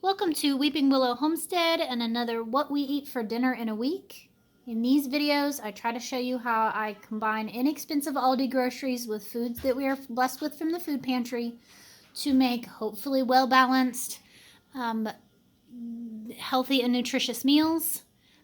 Welcome to Weeping Willow Homestead and another What We Eat for Dinner in a Week. In these videos, I try to show you how I combine inexpensive Aldi groceries with foods that we are blessed with from the food pantry to make hopefully well-balanced, healthy and nutritious meals.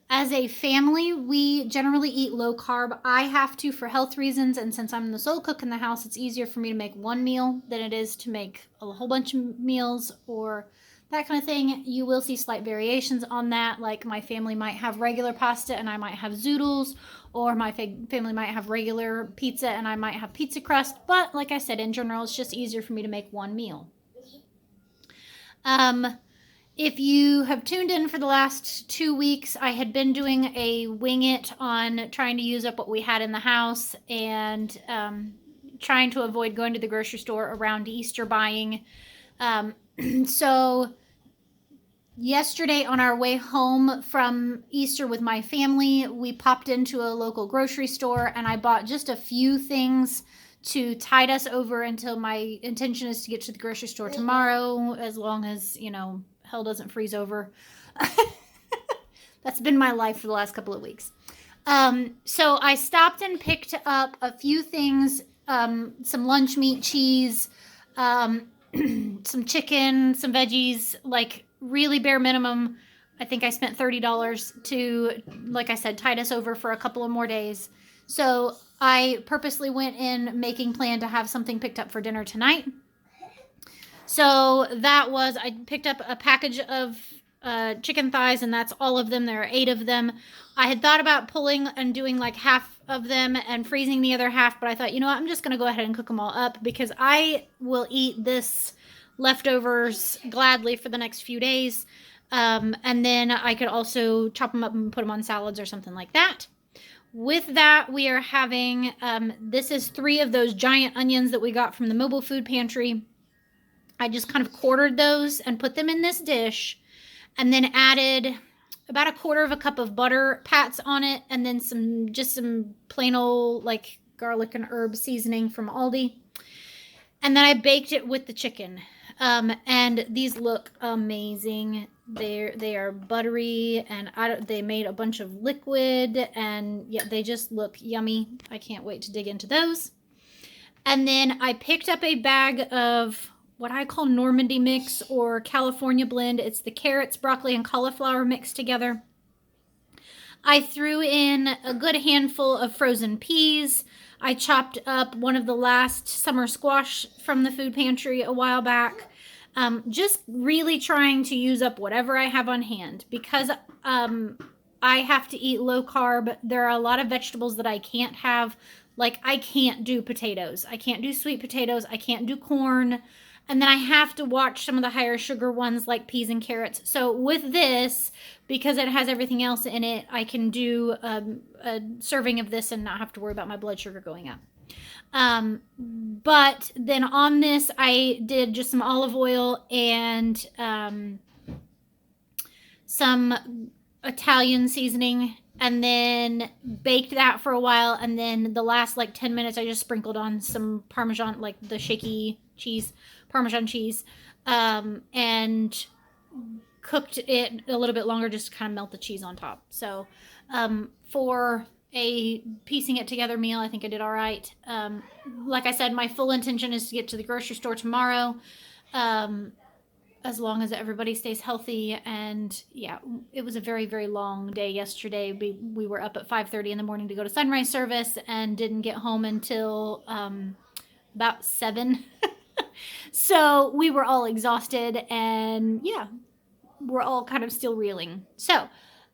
As a family, we generally eat low carb. I have to for health reasons, and since I'm the sole cook in the house, it's easier for me to make one meal than it is to make a whole bunch of meals or that kind of thing. You will see slight variations on that, like my family might have regular pasta and I might have zoodles, or my family might have regular pizza and I might have pizza crust. But like I said, in general, it's just easier for me to make one meal. If you have tuned in for the last 2 weeks, I had been doing a wing it on trying to use up what we had in the house and trying to avoid going to the grocery store around Easter buying. So yesterday on our way home from Easter with my family, we popped into a local grocery store and I bought just a few things to tide us over until my intention is to get to the grocery store tomorrow, as long as, hell doesn't freeze over. That's been my life for the last couple of weeks. So I stopped and picked up a few things, some lunch meat, cheese, some chicken, some veggies, like really bare minimum. I think I spent $30 to, like I said, tide us over for a couple of more days. So I purposely went in making plan to have something picked up for dinner tonight. So I picked up a package of chicken thighs, and that's all of them. There are 8 of them. I had thought about pulling and doing like half of them and freezing the other half, but I thought, I'm just going to go ahead and cook them all up because I will eat this leftovers gladly for the next few days. And then I could also chop them up and put them on salads or something like that. With that, we are having, this is 3 of those giant onions that we got from the mobile food pantry. I just kind of quartered those and put them in this dish and then added about 1/4 cup of butter pats on it and then some plain old like garlic and herb seasoning from Aldi. And then I baked it with the chicken. And these look amazing. They are buttery and they made a bunch of liquid and yeah, they just look yummy. I can't wait to dig into those. And then I picked up a bag of what I call Normandy mix or California blend. It's the carrots, broccoli, and cauliflower mixed together. I threw in a good handful of frozen peas. I chopped up one of the last summer squash from the food pantry a while back. Just really trying to use up whatever I have on hand because I have to eat low carb. There are a lot of vegetables that I can't have. Like I can't do potatoes. I can't do sweet potatoes. I can't do corn. And then I have to watch some of the higher sugar ones like peas and carrots. So with this, because it has everything else in it, I can do a serving of this and not have to worry about my blood sugar going up. But then on this, I did just some olive oil and some Italian seasoning and then baked that for a while. And then the last 10 minutes, I just sprinkled on some Parmesan, like the shaky cheese, Parmesan cheese, and cooked it a little bit longer just to kind of melt the cheese on top. So for a piecing it together meal, I think I did all right. Like I said, my full intention is to get to the grocery store tomorrow, as long as everybody stays healthy. And yeah, it was a very, very long day yesterday. We were up at 5:30 in the morning to go to sunrise service and didn't get home until about 7. So we were all exhausted and yeah, we're all kind of still reeling. So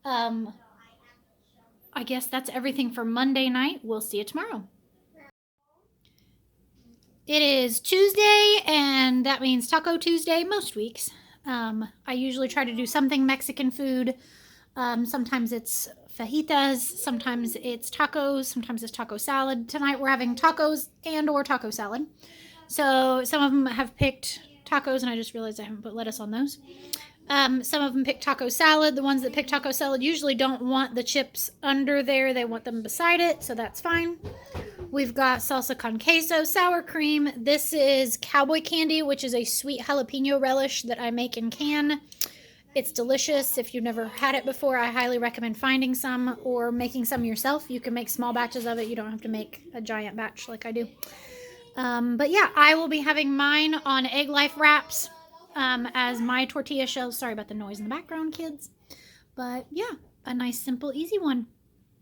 I guess that's everything for Monday night. We'll see you tomorrow. It is Tuesday, and that means Taco Tuesday most weeks. I usually try to do something Mexican food. Sometimes it's fajitas, sometimes it's tacos, sometimes it's taco salad. Tonight we're having tacos and or taco salad. So some of them have picked tacos, and I just realized I haven't put lettuce on those. Some of them pick taco salad. The ones that pick taco salad usually don't want the chips under there. They want them beside it, so that's fine. We've got salsa con queso, sour cream. This is cowboy candy, which is a sweet jalapeno relish that I make in can. It's delicious. If you've never had it before, I highly recommend finding some or making some yourself. You can make small batches of it. You don't have to make a giant batch like I do. But yeah, I will be having mine on Egg Life wraps as my tortilla shells. Sorry about the noise in the background, kids. But yeah, a nice, simple, easy one.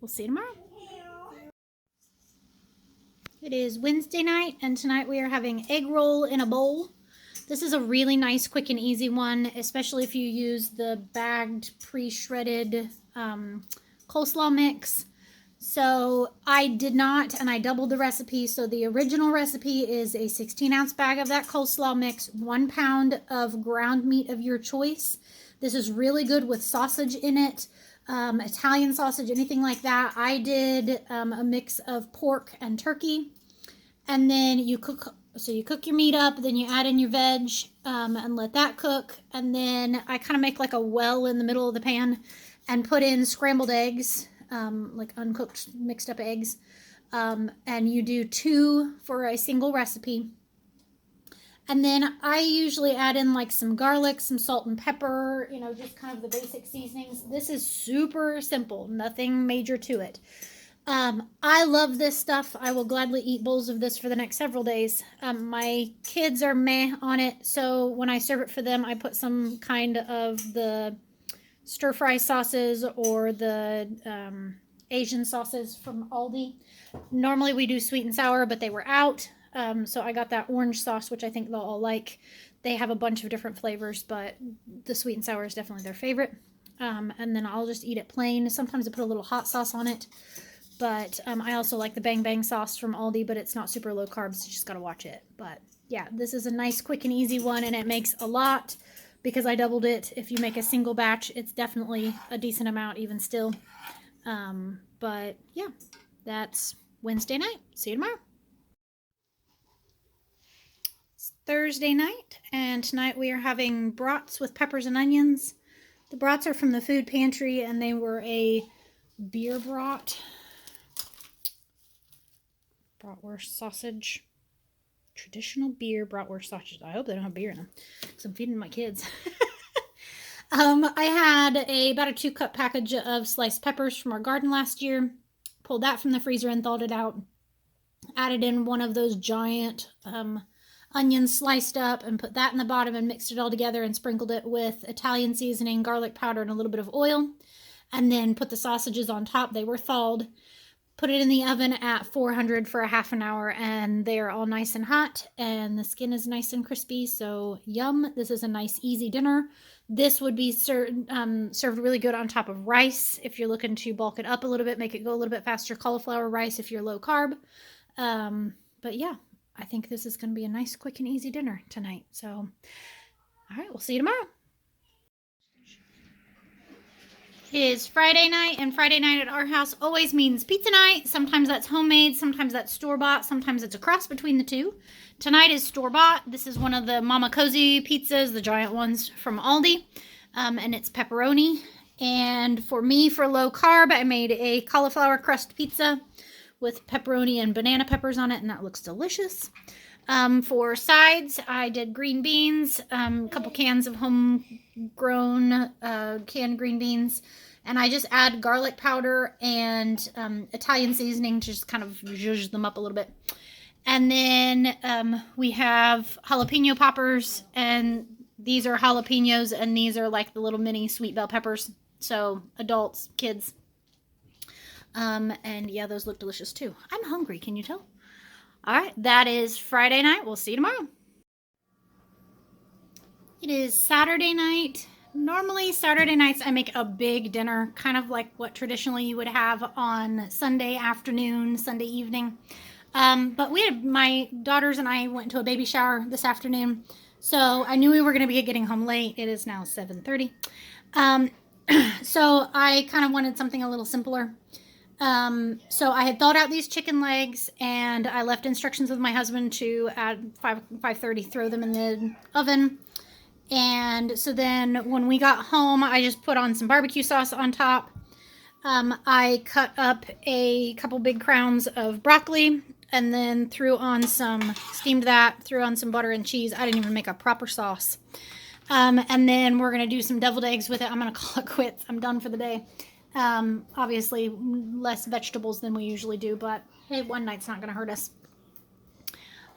We'll see you tomorrow. It is Wednesday night, and tonight we are having egg roll in a bowl. This is a really nice, quick, and easy one, especially if you use the bagged, pre-shredded coleslaw mix. So I did not, and I doubled the recipe. So the original recipe is a 16-ounce bag of that coleslaw mix, 1 pound of ground meat of your choice. This is really good with sausage in it, Italian sausage, anything like that. I did a mix of pork and turkey, and then you cook. So you cook your meat up, then you add in your veg and let that cook. And then I kind of make like a well in the middle of the pan and put in scrambled eggs, like uncooked mixed up eggs. And you do 2 for a single recipe. And then I usually add in like some garlic, some salt and pepper, you know, just kind of the basic seasonings. This is super simple, nothing major to it. I love this stuff. I will gladly eat bowls of this for the next several days. My kids are meh on it, so when I serve it for them, I put some kind of the stir-fry sauces or the Asian sauces from Aldi. Normally we do sweet and sour, but they were out, so I got that orange sauce, which I think they'll all like. They have a bunch of different flavors, but the sweet and sour is definitely their favorite. And then I'll just eat it plain. Sometimes I put a little hot sauce on it. But I also like the Bang Bang sauce from Aldi, but it's not super low carbs. So you just got to watch it. But yeah, this is a nice, quick, and easy one, and it makes a lot because I doubled it. If you make a single batch, it's definitely a decent amount even still. But yeah, that's Wednesday night. See you tomorrow. It's Thursday night, and tonight we are having brats with peppers and onions. The brats are from the food pantry, and they were a beer brat. Bratwurst sausage. Traditional beer bratwurst sausage. I hope they don't have beer in them because I'm feeding my kids. I had about a 2-cup package of sliced peppers from our garden last year. Pulled that from the freezer and thawed it out. Added in one of those giant onions sliced up and put that in the bottom and mixed it all together and sprinkled it with Italian seasoning, garlic powder, and a little bit of oil. And then put the sausages on top. They were thawed. Put it in the oven at 400 for a half an hour, and they are all nice and hot, and the skin is nice and crispy, so yum. This is a nice, easy dinner. This would be served really good on top of rice if you're looking to bulk it up a little bit, make it go a little bit faster. Cauliflower rice if you're low carb. But yeah, I think this is going to be a nice, quick, and easy dinner tonight. So, all right, we'll see you tomorrow. It is Friday night, and Friday night at our house always means pizza night. Sometimes that's homemade, sometimes that's store-bought, sometimes it's a cross between the two. Tonight is store-bought. This is one of the Mama Cozy pizzas, the giant ones from Aldi, and it's pepperoni. And for me, for low carb, I made a cauliflower crust pizza with pepperoni and banana peppers on it, and that looks delicious. For sides, I did green beans, a couple cans of homegrown canned green beans, and I just add garlic powder and Italian seasoning to just kind of zhuzh them up a little bit. And then we have jalapeno poppers, and these are jalapenos, and these are like the little mini sweet bell peppers. So adults, kids. And yeah, those look delicious too. I'm hungry, can you tell? All right, that is Friday night. We'll see you tomorrow. It is Saturday night. Normally, Saturday nights, I make a big dinner, kind of like what traditionally you would have on Sunday afternoon, Sunday evening. But my daughters and I went to a baby shower this afternoon, so I knew we were going to be getting home late. It is now 7:30. So I kind of wanted something a little simpler. So I had thawed out these chicken legs, and I left instructions with my husband to at 5:30 throw them in the oven. And so then when we got home, I just put on some barbecue sauce on top. I cut up a couple big crowns of broccoli, and then threw on some, steamed that, threw on some butter and cheese. I didn't even make a proper sauce. And then we're going to do some deviled eggs with it. I'm going to call it quits. I'm done for the day. Obviously, less vegetables than we usually do, but hey, one night's not going to hurt us.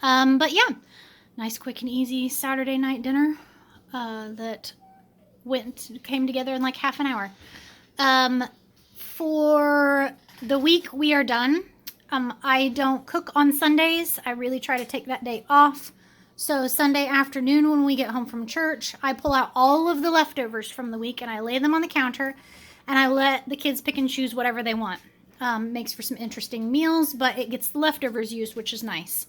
But yeah, nice, quick, and easy Saturday night dinner that came together in like half an hour. For the week, we are done. I don't cook on Sundays. I really try to take that day off. So Sunday afternoon when we get home from church, I pull out all of the leftovers from the week and I lay them on the counter and I let the kids pick and choose whatever they want. Makes for some interesting meals, but it gets the leftovers used, which is nice.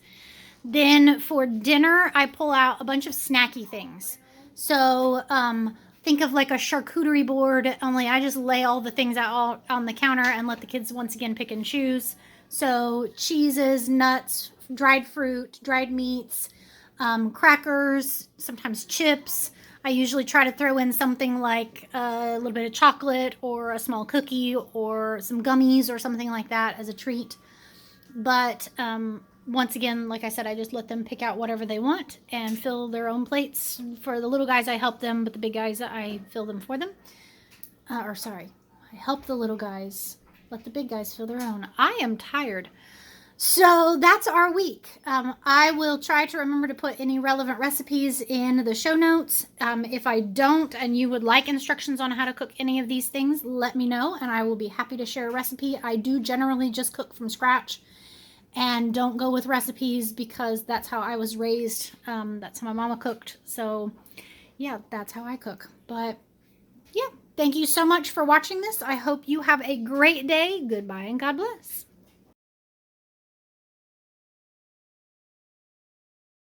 Then for dinner, I pull out a bunch of snacky things. So think of like a charcuterie board, only I just lay all the things out on the counter and let the kids once again pick and choose. So cheeses, nuts, dried fruit, dried meats, crackers, sometimes chips. I usually try to throw in something like a little bit of chocolate or a small cookie or some gummies or something like that as a treat. But once again, like I said, I just let them pick out whatever they want and fill their own plates. For the little guys, I help them, but the big guys, I fill them for them. I help the little guys. Let the big guys fill their own. I am tired. So that's our week. I will try to remember to put any relevant recipes in the show notes. If I don't and you would like instructions on how to cook any of these things, let me know and I will be happy to share a recipe. I do generally just cook from scratch and don't go with recipes because that's how I was raised. That's how my mama cooked. So yeah, that's how I cook. But yeah, thank you so much for watching this. I hope you have a great day. Goodbye and God bless.